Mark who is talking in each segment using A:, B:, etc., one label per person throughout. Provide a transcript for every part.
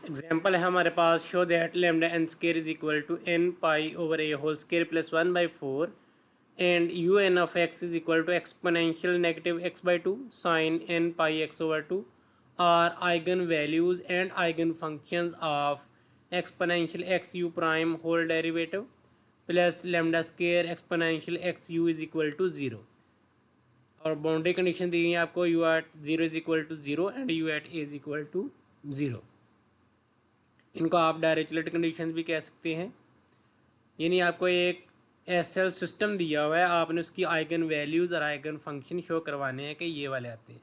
A: Example है हमारे पास, show that lambda N square is equal to N pi over A whole square plus 1/4 and U N of X is equal to exponential negative x/2 sine N pi x/2 are eigen values and eigen functions of exponential X U prime whole derivative plus lambda square exponential X U is equal to zero. और boundary condition दी गई है आपको, U at zero is equal to zero and u at a is equal to zero. इनको आप डायरेक्टलेट condition भी कह सकते हैं। यानी आपको एक एसएल सिस्टम दिया हुआ है, आपने उसकी आइगन वैल्यूज़ और आइगन फंक्शन शो करवाने हैं कि ये वाले आते हैं।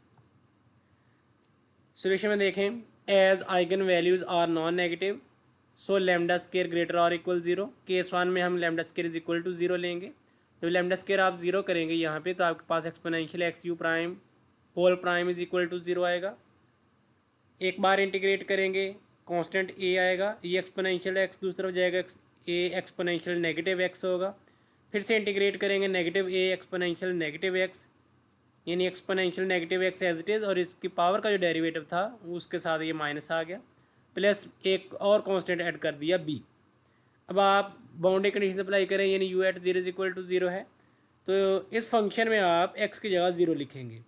A: सोल्यूशन में देखें, as eigen values are non negative so lambda square greater और इक्वल ज़ीरो। केस वन में हम lambda square is equal to zero लेंगे। जब लेमडा स्केयर आप ज़ीरो करेंगे यहाँ पे, तो आपके पास exponential X U prime whole prime is equal to zero आएगा। एक बार इंटीग्रेट करेंगे कांस्टेंट ए आएगा, ये एक्सपोनेंशियल एक्स दूसरी तरफ जाएगा, ए एक्सपोनेंशियल नेगेटिव एक्स होगा। फिर से इंटीग्रेट करेंगे नेगेटिव ए एक्सपोनेंशियल नेगेटिव एक्स, यानी exponential negative X as it is, और इसकी पावर का जो डेरिवेटिव था उसके साथ ये माइनस आ गया, प्लस एक और कांस्टेंट ऐड कर दिया बी। अब आप बाउंड्री कंडीशन अप्लाई करें, यानी u at zero is equal to zero है, तो इस फंक्शन में आप एक्स की जगह ज़ीरो लिखेंगे।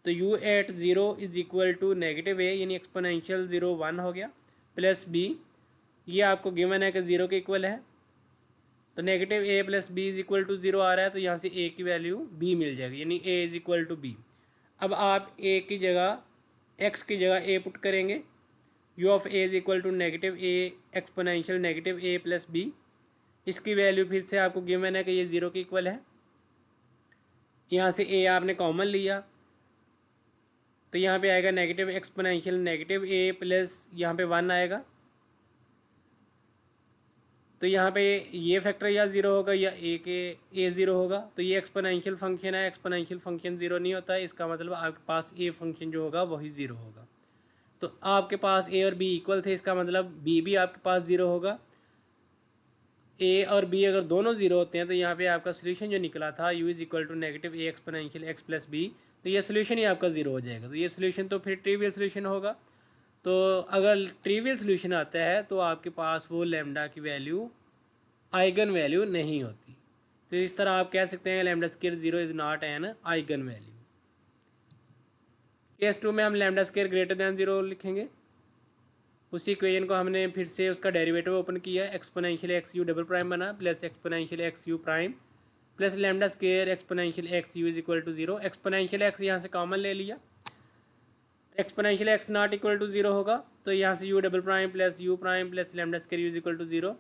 A: तो U at zero is equal to negative A, यानी एक्सपोनेंशियल ज़ीरो वन हो गया, प्लस बी, ये आपको गिवन है कि ज़ीरो के इक्वल है, तो negative A plus B is equal to zero आ रहा है, तो यहाँ से ए की वैल्यू बी मिल जाएगी, यानी a is equal to b. अब आप ए की जगह एक्स की जगह ए पुट करेंगे, u of a is equal to negative A exponential negative A plus b. इसकी वैल्यू फिर से आपको गिवन है कि ये ज़ीरो के इक्वल है, यहाँ से ए आपने कॉमन लिया, तो यहाँ पे आएगा नेगेटिव एक्सपोनेंशियल नेगेटिव ए प्लस यहाँ पे वन आएगा। तो यहाँ पे ये फैक्टर या ज़ीरो होगा या ए ज़ीरो होगा, तो ये एक्सपोनेंशियल फंक्शन है, एक्सपोनेंशियल फंक्शन ज़ीरो नहीं होता है, इसका मतलब आपके पास ए फंक्शन जो होगा वही ज़ीरो होगा। तो आपके पास ए और बी इक्वल थे, इसका मतलब बी भी आपके पास ज़ीरो होगा। ए और बी अगर दोनों ज़ीरो होते हैं तो यहाँ पे आपका सोल्यूशन जो निकला था u is equal to negative A exponential x plus b, तो ये सोल्यूशन ही आपका ज़ीरो हो जाएगा। तो ये सोल्यूशन तो फिर ट्रिवियल सोल्यूशन होगा। तो अगर ट्रिवियल सोल्यूशन आता है तो आपके पास वो लेमडा की वैल्यू आइगन वैल्यू नहीं होती। तो इस तरह आप कह सकते हैं lambda square zero is not an eigen value. Case two में हम lambda square greater than zero लिखेंगे। उसी इक्वेशन को हमने फिर से उसका डेरिवेटिव ओपन किया, exponential X U double prime बना plus exponential X U prime plus lambda square exponential X U is equal to zero. Exponential X यहाँ से कॉमन ले लिया, exponential X not equal to zero होगा, तो यहाँ से you double prime plus lambda square u is equal to zero.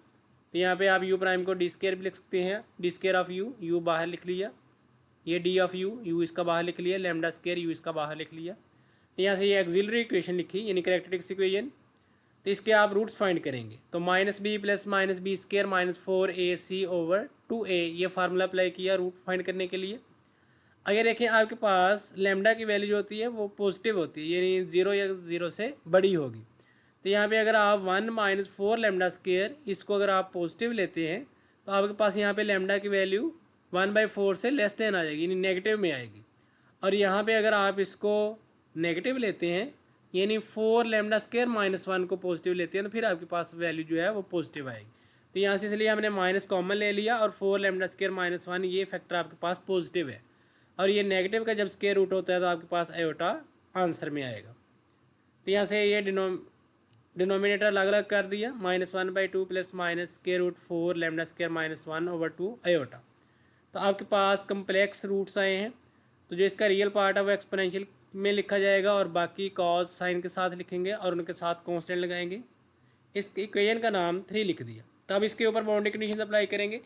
A: तो यहाँ पे आप यू प्राइम को डी स्केयर भी लिख सकते हैं, डी स्केयर ऑफ यू बाहर लिख लिया, ये डी ऑफ यू इसका बाहर लिख लिया, लेमडा स्केयर यू इसका बाहर लिख लिया। तो यहाँ से ये एक्सिलरी इक्वेशन लिखी, यानी कैरेक्टरिस्टिक्स इक्वेशन। तो इसके आप रूट्स फाइंड करेंगे, तो minus B plus minus B square minus four A C over two A, ये फार्मूला अप्लाई किया रूट फाइंड करने के लिए। अगर देखें आपके पास लेमडा की वैल्यू जो होती है वो पॉजिटिव होती है, यानी ज़ीरो या ज़ीरो से बड़ी होगी। तो यहाँ पे अगर आप one minus four lambda square इसको अगर आप पॉजिटिव लेते हैं तो आपके पास यहाँ पे लेमडा की वैल्यू 1/4 से लेस देन आ जाएगी, यानी नेगेटिव में आएगी। और यहाँ पे अगर आप इसको नेगेटिव लेते हैं, यानी four lambda square minus one को पॉजिटिव लेते हैं, तो फिर आपके पास वैल्यू जो है वो पॉजिटिव आएगी। तो यहाँ से इसलिए हमने माइनस कॉमन ले लिया, और four lambda square minus one ये फैक्टर आपके पास पॉजिटिव है, और ये नेगेटिव का जब स्केयर रूट होता है तो आपके पास आयोटा आंसर में आएगा। तो यहाँ से ये डिनोमिनेटर अलग अलग कर दिया, -1/2 plus minus square root four lambda square minus one over two iota. तो आपके पास कम्प्लेक्स रूट्स आए हैं, तो जो इसका रियल पार्ट है वो एक्सपोनेंशियल में लिखा जाएगा, और बाकी कॉज साइन के साथ लिखेंगे और उनके साथ कांस्टेंट लगाएंगे। इस इक्वेशन का नाम 3 लिख दिया। तो अब इसके ऊपर बाउंड्री कंडीशन अप्लाई करेंगे।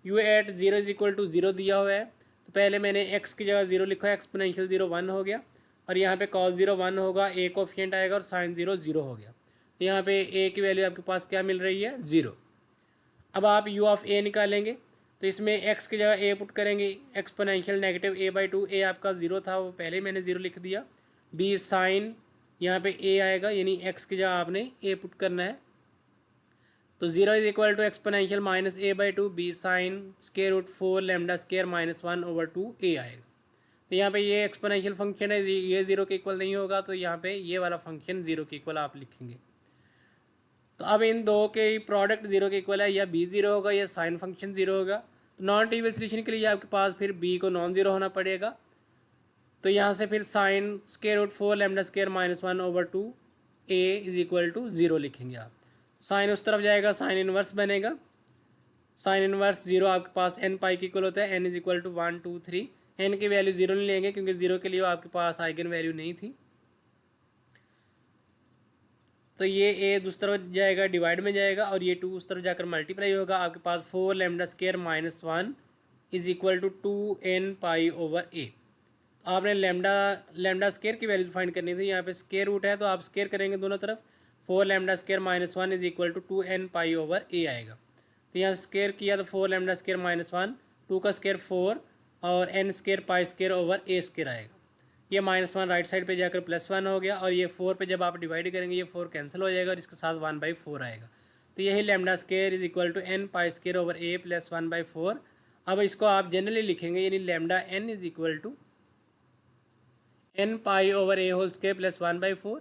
A: U at zero is equal to zero दिया हुआ है, तो पहले मैंने एक्स की जगह ज़ीरो लिखा है, एक्सपोनेंशियल ज़ीरो वन हो गया, और यहाँ पे कॉस ज़ीरो वन होगा, ए कोफिशिएंट आएगा, और साइन ज़ीरो ज़ीरो हो गया। तो यहाँ पे ए की वैल्यू आपके पास क्या मिल रही है, ज़ीरो। अब आप यू ऑफ ए निकालेंगे, तो इसमें एक्स की जगह ए पुट करेंगे, एक्सपोनेंशियल नेगेटिव a/2, ए आपका ज़ीरो था वो पहले मैंने ज़ीरो लिख दिया, बी साइन यहाँ पे ए आएगा, यानी एक्स की जगह आपने ए पुट करना है। तो zero is equal to exponential minus a/2 B sine square root four lambda square minus one over two A आएगा। तो यहाँ पे ये एक्सपोनेंशियल फंक्शन है, ये ज़ीरो के इक्वल नहीं होगा, तो यहाँ पे ये वाला फंक्शन ज़ीरो के इक्वल आप लिखेंगे। तो अब इन दो के प्रोडक्ट जीरो के इक्वल है, या बी जीरो होगा या साइन फंक्शन जीरो होगा। तो नॉन ट्रिवियल सोल्यूशन के लिए आपके पास फिर बी को नॉन जीरो होना पड़ेगा। तो यहाँ से फिर sine square root 4 lambda square -1/2 a is equal to zero लिखेंगे आप। साइन उस तरफ जाएगा, साइन इनवर्स बनेगा। साइन इनवर्स जीरो आपके पास एन पाई के इक्वल होता है, n is equal to 1 2 3। N की वैल्यू जीरो नहीं लेंगे क्योंकि जीरो के लिए आपके पास आइगन वैल्यू नहीं थी। तो ये ए उस तरफ जाएगा, डिवाइड में जाएगा, और ये 2 उस तरफ जाकर मल्टीप्लाई होगा। आपके पास 4 lambda square -1 is equal to 2n pi over A. आपने लैम्डा स्क्वायर की वैल्यू फाइंड करनी थी, यहाँ पे स्क्वायर रूट है तो आप स्क्वायर करेंगे दोनों तरफ। 4 lambda square -1 is equal to 2n pi over A आएगा। तो यहाँ स्क्वायर किया तो 4 लैम्डा स्क्वायर -1, 2 का स्क्वायर 4 और n square pi square over A square आएगा। ये -1 राइट साइड पे जाकर +1 हो गया, और ये 4 पे जब आप डिवाइड करेंगे ये 4 कैंसिल हो जाएगा और इसके साथ 1/4 आएगा। तो यही lambda square is equal to n pi square over a plus 1/4। अब इसको आप जनरली लिखेंगे, यानी lambda n is equal to n pi over a whole square plus 1/4।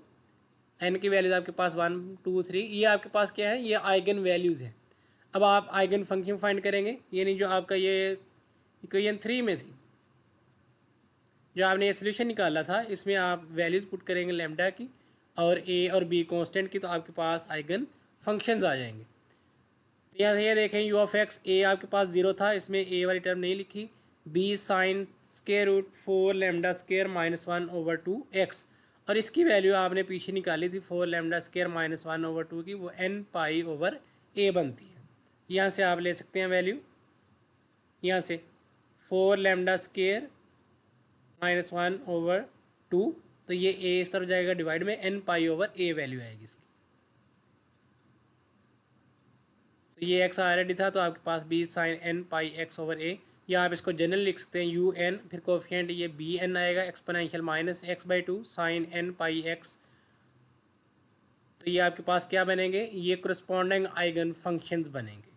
A: n की वैल्यूज आपके पास 1 2 3, ये आपके पास क्या है, ये आइगन वैल्यूज़ है। अब आप आइगन फंक्शन फाइंड करेंगे, यानी जो आपका ये इक्वेशन 3 में थी, जो आपने ये सोल्यूशन निकाला था, इसमें आप वैल्यूज़ पुट करेंगे लैम्डा की और ए और बी कांस्टेंट की, तो आपके पास आइगन फंक्शंस आ जाएंगे। तो यहाँ से ये देखें यू ऑफ एक्स, ए आपके पास जीरो था, इसमें ए वाली टर्म नहीं लिखी। B sine square root 4 lambda square -1/2 x, और इसकी वैल्यू आपने पीछे निकाली थी 4 लैम्डा स्क्वायर -1/2 की, वो n पाई ओवर ए बनती है। यहाँ से आप ले सकते हैं वैल्यू, यहाँ से 4 लैम्डा स्क्वायर -1/2, तो ये ए इस तरफ जाएगा डिवाइड में, n पाई ओवर ए वैल्यू आएगी इसकी। तो ये एक्स ऑलरेडी था, तो आपके पास बी साइन n पाई x ओवर ए, या आप इसको जनरल लिख सकते हैं यू एन, फिर कोफिशिएंट ये बी एन आएगा, एक्सपोनेंशियल -x/2 साइन n पाई x। तो ये आपके पास क्या बनेंगे, ये करस्पॉन्डिंग आइगन फंक्शंस बनेंगे।